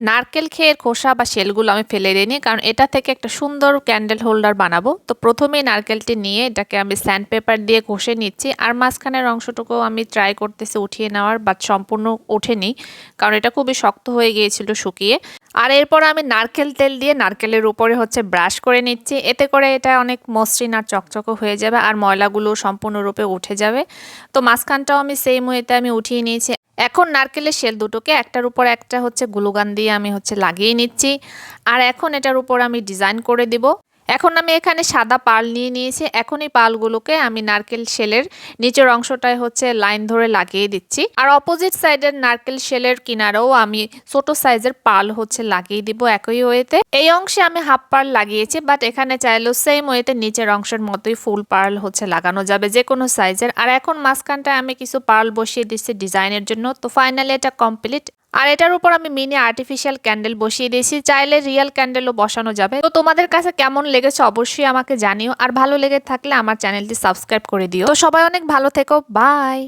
নারকেল খেয়ের খোসা বা শেলগুলো আমি ফেলে দিইনি, কারণ এটা থেকে একটা সুন্দর ক্যান্ডেল হোল্ডার বানাবো। তো প্রথমেই নারকেলটি নিয়ে এটাকে আমি স্যান্ড পেপার দিয়ে ঘষে নিচ্ছি, আর মাঝখানের অংশটুকু আমি ট্রাই করতেছি উঠিয়ে নেওয়ার, বাট সম্পূর্ণ ওঠেনি কারণ এটা খুবই শক্ত হয়ে গিয়েছিল শুকিয়ে। আর এরপর আমি নারকেল তেল দিয়ে নারকেলের উপরে ব্রাশ করে নিচ্ছি, এতে করে এটা অনেক মসৃণ আর চকচকে হয়ে যাবে আর ময়লাগুলো সম্পূর্ণরূপে উঠে যাবে। তো মাঝখানটাও আমি সেম ওয়েতে আমি উঠিয়ে নিয়েছি। এখন নারকেলের শেল দুটোকে একটার উপর একটা গ্লুগান দিয়ে আমি লাগিয়ে নিচ্ছি, আর এখন এটার উপর আমি ডিজাইন করে দিব। এখন আমি এখানে সাদা পাল নিয়ে নিয়েছি, এখন এই পালগুলোকে আমি নারকেল শেলের নিচের অংশটায় লাইন ধরে লাগিয়ে দিচ্ছি, আর অপোজিট সাইডের নারকেল শেলের কিনারেও আমি ছোট সাইজের পাল লাগিয়ে দিব একই ওয়েতে। এই অংশে আমি হাফ পার্ল লাগিয়েছি, বাট এখানে চাইলেও সেম ওয়েতে নিচের অংশের মতোই ফুল পার্ল লাগানো যাবে যে কোনো সাইজের। আর এখন মাঝখানটায় আমি কিছু পার্ল বসিয়ে দিচ্ছি ডিজাইনের জন্য। তো ফাইনালি এটা কমপ্লিট। আর এটার উপর আমি মিনি আর্টিফিশিয়াল ক্যান্ডেল বসিয়ে দিয়েছি, চাইলে রিয়েল ক্যান্ডেলও বসানো যাবে। তো তোমাদের কাছে কেমন লেগেছে অবশ্যই আমাকে জানিও, আর ভালো লেগে থাকলে আমার চ্যানেলটি সাবস্ক্রাইব করে দিও। তো সবাই অনেক ভালো থেকো, বাই।